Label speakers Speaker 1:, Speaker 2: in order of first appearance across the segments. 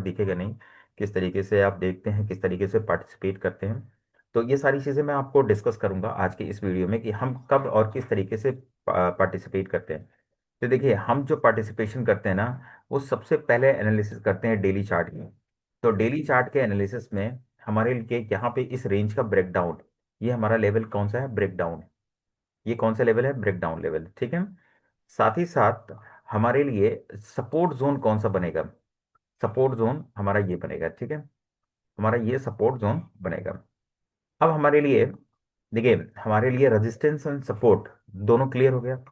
Speaker 1: दिखेगा नहीं। किस तरीके से आप देखते हैं, किस तरीके से पार्टिसिपेट करते हैं। तो ये सारी चीज़ें मैं आपको डिस्कस करूंगा आज के इस वीडियो में कि हम कब और किस तरीके से पार्टिसिपेट करते हैं। तो देखिए, हम जो पार्टिसिपेशन करते हैं ना, वो सबसे पहले एनालिसिस करते हैं डेली चार्ट की। तो डेली चार्ट के एनालिसिस में हमारे लिए यहाँ पे इस रेंज का ब्रेकडाउन, ये हमारा लेवल कौन सा है, ब्रेकडाउन। ये कौन सा लेवल है, ब्रेकडाउन लेवल, ठीक है। साथ ही साथ हमारे लिए सपोर्ट जोन कौन सा बनेगा, सपोर्ट जोन हमारा ये बनेगा, ठीक है। हमारा ये सपोर्ट जोन बनेगा। अब हमारे लिए देखिए, हमारे लिए रेजिस्टेंस एंड सपोर्ट दोनों क्लियर हो गया।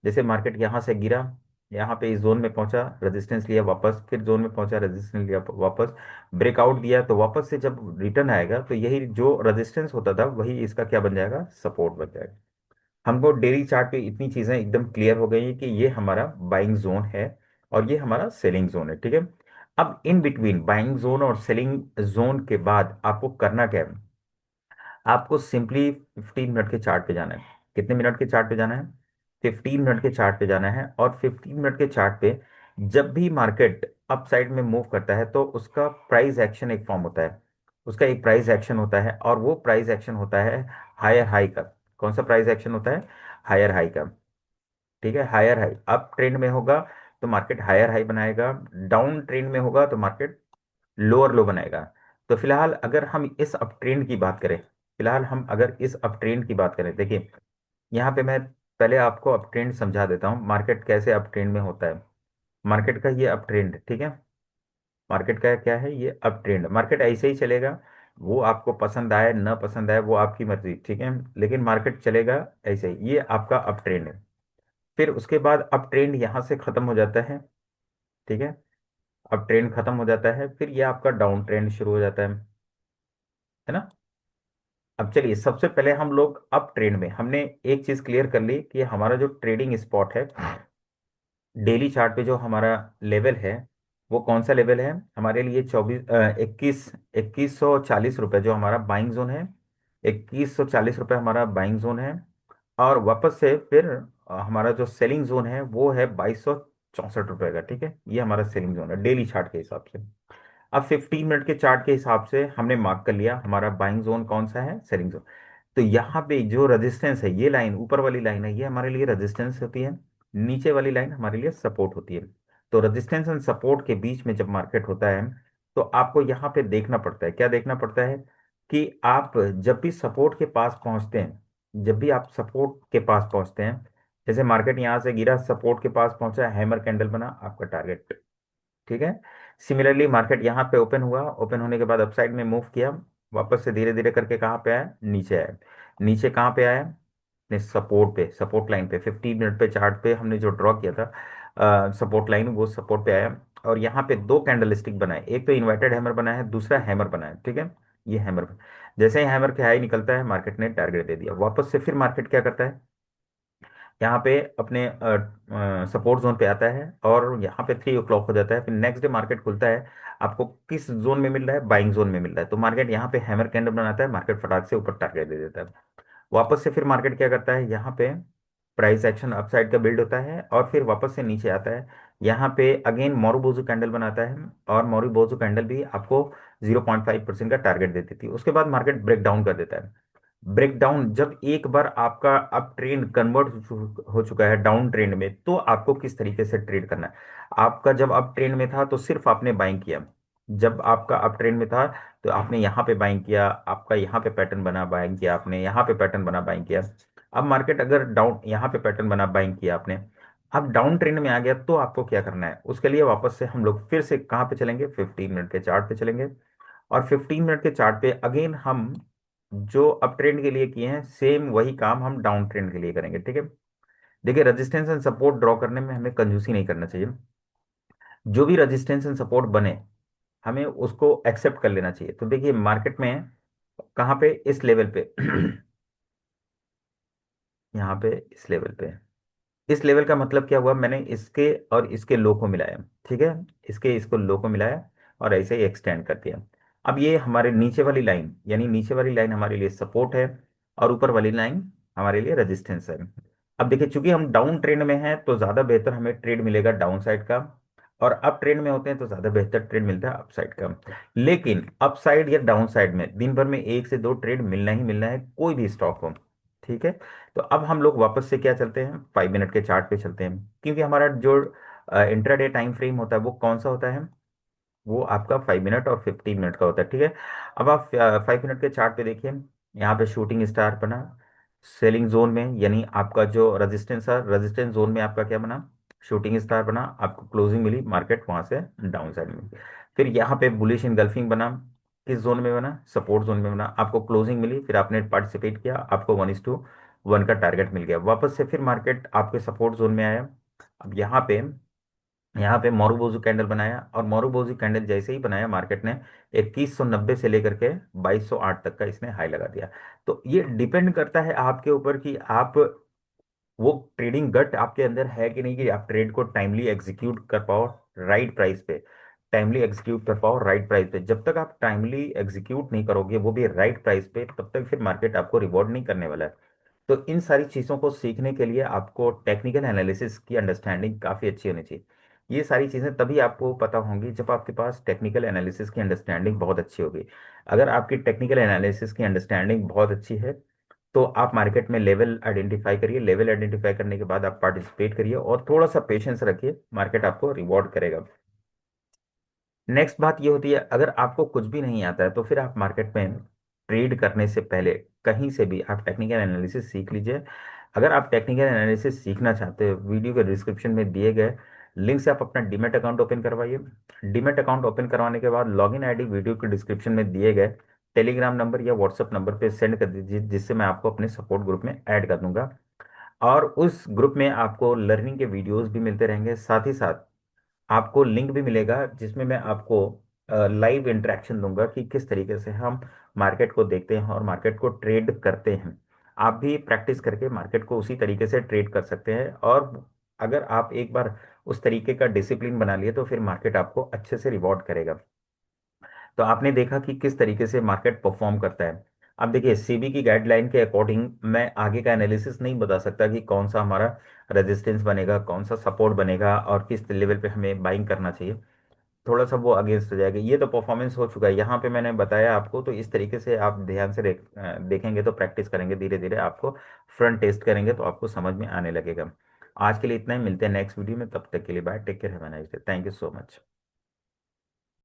Speaker 1: जैसे मार्केट यहाँ से गिरा, यहाँ पे इस जोन में पहुंचा, रेजिस्टेंस लिया वापस, फिर जोन में पहुंचा, रेजिस्टेंस लिया वापस, ब्रेकआउट दिया, तो वापस से जब रिटर्न आएगा तो यही जो रेजिस्टेंस होता था वही इसका क्या बन जाएगा, सपोर्ट बन जाएगा। हमको डेली चार्ट पे इतनी चीजें एकदम क्लियर हो गई हैं कि ये हमारा बाइंग जोन है और ये हमारा सेलिंग जोन है, ठीक है। अब इन बिटवीन बाइंग जोन और सेलिंग जोन के बाद आपको करना क्या है, आपको सिंपली 15 मिनट के चार्ट पे जाना है। कितने मिनट के चार्ट पे जाना है, 15 मिनट के चार्ट पे जाना है। और 15 मिनट के चार्ट पे जब भी मार्केट अप साइड में मूव करता है तो उसका प्राइस एक्शन एक फॉर्म होता है, उसका एक प्राइस एक्शन होता है, और वो प्राइस एक्शन होता है हायर हाई का। कौन सा प्राइस एक्शन होता है, हायर हाई का, ठीक है। हायर हाई अप ट्रेंड में होगा तो मार्केट हायर हाई बनाएगा, डाउन ट्रेंड में होगा तो मार्केट लोअर लो बनाएगा। तो फिलहाल अगर हम इस अप ट्रेंड की बात करें, फिलहाल हम अगर इस अप ट्रेंड की बात करें, देखिए यहाँ पे मैं पहले आपको अप ट्रेंड समझा देता हूँ, मार्केट कैसे अप ट्रेंड में होता है। मार्केट का ये अप ट्रेंड, ठीक है। मार्केट का क्या है, ये अप ट्रेंड, मार्केट ऐसे ही चलेगा। वो आपको पसंद आए ना पसंद आए वो आपकी मर्जी, ठीक है, लेकिन मार्केट चलेगा ऐसे ही। ये आपका अप ट्रेंड है। फिर उसके बाद अप ट्रेंड यहाँ से खत्म हो जाता है, ठीक है। अब ट्रेंड खत्म हो जाता है, फिर ये आपका डाउन ट्रेंड शुरू हो जाता है ना। अब चलिए, सबसे पहले हम लोग अप ट्रेंड में हमने एक चीज क्लियर कर ली कि हमारा जो ट्रेडिंग स्पॉट है, डेली चार्ट पे जो हमारा लेवल है, वो कौन सा लेवल है हमारे लिए, 2140 रुपये जो हमारा बाइंग जोन है। 2140 रुपये हमारा बाइंग जोन है। और वापस से फिर हमारा जो सेलिंग जोन है वो है 2264 रुपये का, ठीक है। ये हमारा सेलिंग जोन है डेली चार्ट के हिसाब से। अब 15 मिनट के चार्ट के हिसाब से हमने मार्क कर लिया हमारा बाइंग जोन कौन सा है, सेलिंग जोन। तो यहाँ पे जो रेजिस्टेंस है, ये लाइन ऊपर वाली लाइन है, ये हमारे लिए रेजिस्टेंस होती है। नीचे वाली लाइन हमारे लिए सपोर्ट होती है। तो रेजिस्टेंस एंड सपोर्ट के बीच में जब मार्केट होता है तो आपको यहाँ पे देखना पड़ता है, क्या देखना पड़ता है, कि आप जब भी सपोर्ट के पास पहुंचते हैं, जब भी आप सपोर्ट के पास पहुंचते हैं, जैसे मार्केट यहाँ से गिरा, सपोर्ट के पास पहुंचा, हैमर कैंडल बना, आपका टारगेट, ठीक है। सिमिलरली मार्केट यहाँ पे ओपन हुआ, ओपन होने के बाद अपसाइड में मूव किया, वापस से धीरे धीरे करके कहाँ पे आया, नीचे आया। नीचे कहाँ पे आया, ने सपोर्ट पे, सपोर्ट लाइन पे, 15 मिनट पे चार्ट पे हमने जो ड्रॉ किया था सपोर्ट लाइन, वो सपोर्ट पे आया। और यहाँ पे दो कैंडल स्टिक बनाए, एक तो इन्वर्टेड हैमर बना है, दूसरा हैमर बना है, ठीक है। ये हैमर, जैसे ही हैमर के हाई निकलता है मार्केट ने टारगेट दे दिया, वापस से फिर मार्केट क्या करता है, यहाँ पे अपने सपोर्ट जोन पे आता है और यहाँ पे 3 o'clock हो जाता है। फिर नेक्स्ट डे मार्केट खुलता है, आपको किस जोन में मिल रहा है, बाइंग जोन में मिल रहा है। तो मार्केट यहाँ पे हैमर कैंडल बनाता है, मार्केट फटाक से ऊपर टारगेट दे देता है। वापस से फिर मार्केट क्या करता है, यहाँ पे प्राइस एक्शन अपसाइड का बिल्ड होता है और फिर वापस से नीचे आता है। यहाँ पे अगेन मोरूबोजू कैंडल बनाता है और मोरूबोजू कैंडल भी आपको 0.5% का टारगेट दे देती है। उसके बाद मार्केट ब्रेक डाउन कर देता है। ब्रेकडाउन जब एक बार आपका अप ट्रेंड कन्वर्ट हो चुका है डाउन ट्रेंड में, तो आपको किस तरीके से ट्रेड करना है। आपका जब अप ट्रेंड में था तो सिर्फ आपने बाइंग किया, जब आपका अप ट्रेंड में था तो आपने यहाँ पे बाइंग किया, आपका यहाँ पे पैटर्न बना, बाइंग किया आपने, यहाँ पे पैटर्न बना, बाइंग किया। अब मार्केट अगर डाउन, यहाँ पे पैटर्न बना, बाइंग किया आपने, अब डाउन ट्रेंड में आ गया तो आपको क्या करना है, उसके लिए वापस से हम लोग फिर से कहाँ पे चलेंगे, 15 मिनट के चार्ट पे चलेंगे। और 15 मिनट के चार्ट पे अगेन हम जो अप ट्रेंड के लिए किए हैं सेम वही काम हम डाउन ट्रेंड के लिए करेंगे, ठीक है। देखिए, रेजिस्टेंस एंड सपोर्ट ड्रॉ करने में हमें कंजूसी नहीं करना चाहिए। जो भी रेजिस्टेंस एंड सपोर्ट बने हमें उसको एक्सेप्ट कर लेना चाहिए। तो देखिए मार्केट में कहाँ पे, इस लेवल पे यहाँ पे इस लेवल पे, इस लेवल का मतलब क्या हुआ, मैंने इसके और इसके लो को मिलाया, ठीक है। इसके इसको लो को मिलाया और ऐसे ही एक्सटेंड कर दिया। अब ये हमारे नीचे वाली लाइन, यानी नीचे वाली लाइन हमारे लिए सपोर्ट है और ऊपर वाली लाइन हमारे लिए रेजिस्टेंस है। अब देखिए, चूंकि हम डाउन ट्रेंड में हैं तो ज़्यादा बेहतर हमें ट्रेड मिलेगा डाउन साइड का। और अप ट्रेंड में होते हैं तो ज़्यादा बेहतर ट्रेड मिलता है अपसाइड का। लेकिन अपसाइड या डाउन साइड में दिन भर में एक से दो ट्रेड मिलना ही मिलना है, कोई भी स्टॉक हो। ठीक है। तो अब हम लोग वापस से क्या चलते हैं, 5 मिनट के चार्ट पे चलते हैं, क्योंकि हमारा जो इंट्राडे टाइम फ्रेम होता है वो कौन सा होता है, वो आपका 5 मिनट और 15 मिनट का होता है। ठीक है। अब आप 5 मिनट के चार्ट पे देखिए, यहाँ पे शूटिंग स्टार बना सेलिंग जोन में, यानी आपका जो रेजिस्टेंस है, रेजिस्टेंस जोन में आपका क्या बना, शूटिंग स्टार बना, आपको क्लोजिंग मिली, मार्केट वहां से डाउन साइड में। फिर यहाँ पे बुलिश इनगल्फिंग बना, किस जोन में बना, सपोर्ट जोन में बना, आपको क्लोजिंग मिली, फिर आपने पार्टिसिपेट किया, आपको 1:1 का टारगेट मिल गया, वापस से फिर मार्केट आपके सपोर्ट जोन में आया। अब यहाँ पे मोरूबोजू कैंडल बनाया, और मोरूबोजू कैंडल जैसे ही बनाया, मार्केट ने 2190 से लेकर के 2208 तक का इसने हाई लगा दिया। तो ये डिपेंड करता है आपके ऊपर कि आप, वो ट्रेडिंग गट आपके अंदर है कि नहीं, कि आप ट्रेड को टाइमली एग्जीक्यूट कर पाओ राइट प्राइस पे, टाइमली एग्जीक्यूट कर पाओ राइट प्राइस पे। जब तक आप टाइमली एग्जीक्यूट नहीं करोगे, वो भी राइट प्राइस पे, तब तक फिर मार्केट आपको रिवॉर्ड नहीं करने वाला है। तो इन सारी चीज़ों को सीखने के लिए आपको टेक्निकल एनालिसिस की अंडरस्टैंडिंग काफ़ी अच्छी होनी चाहिए। ये सारी चीज़ें तभी आपको पता होंगी जब आपके पास टेक्निकल एनालिसिस की अंडरस्टैंडिंग बहुत अच्छी होगी। अगर आपकी टेक्निकल एनालिसिस की अंडरस्टैंडिंग बहुत अच्छी है, तो आप मार्केट में लेवल आइडेंटिफाई करिए, लेवल आइडेंटिफाई करने के बाद आप पार्टिसिपेट करिए और थोड़ा सा पेशेंस रखिए, मार्केट आपको रिवॉर्ड करेगा। नेक्स्ट बात ये होती है, अगर आपको कुछ भी नहीं आता है तो फिर आप मार्केट में ट्रेड करने से पहले कहीं से भी आप टेक्निकल एनालिसिस सीख लीजिए। अगर आप टेक्निकल एनालिसिस सीखना चाहते हो, वीडियो के डिस्क्रिप्शन में दिए गए लिंक से आप अपना डीमैट अकाउंट ओपन करवाइए। डीमैट अकाउंट ओपन करवाने के बाद लॉगिन आईडी वीडियो के डिस्क्रिप्शन में दिए गए टेलीग्राम नंबर या व्हाट्सएप नंबर पे सेंड कर दीजिए, जिससे मैं आपको अपने सपोर्ट ग्रुप में ऐड कर दूंगा। और उस ग्रुप में आपको लर्निंग के वीडियोस भी मिलते रहेंगे, साथ ही साथ आपको लिंक भी मिलेगा जिसमें मैं आपको लाइव इंटरेक्शन दूंगा कि किस तरीके से हम मार्केट को देखते हैं और मार्केट को ट्रेड करते हैं। आप भी प्रैक्टिस करके मार्केट को उसी तरीके से ट्रेड कर सकते हैं, और अगर आप एक बार उस तरीके का डिसिप्लिन बना लिए तो फिर मार्केट आपको अच्छे से रिवॉर्ड करेगा। तो आपने देखा कि किस तरीके से मार्केट परफॉर्म करता है। अब देखिए, सेबी की गाइडलाइन के अकॉर्डिंग मैं आगे का एनालिसिस नहीं बता सकता कि कौन सा हमारा रेजिस्टेंस बनेगा, कौन सा सपोर्ट बनेगा, और किस लेवल पे हमें बाइंग करना चाहिए। थोड़ा सा वो अगेंस्ट हो जाएगा। ये तो परफॉर्मेंस हो चुका है, यहाँ पे मैंने बताया आपको, तो इस तरीके से आप ध्यान से देखेंगे, तो प्रैक्टिस करेंगे धीरे धीरे, आपको फ्रंट टेस्ट करेंगे तो आपको समझ में आने लगेगा। आज के लिए इतना ही, मिलते हैं नेक्स्ट वीडियो में, तब तक के लिए bye, take care, have a nice day, thank you so much.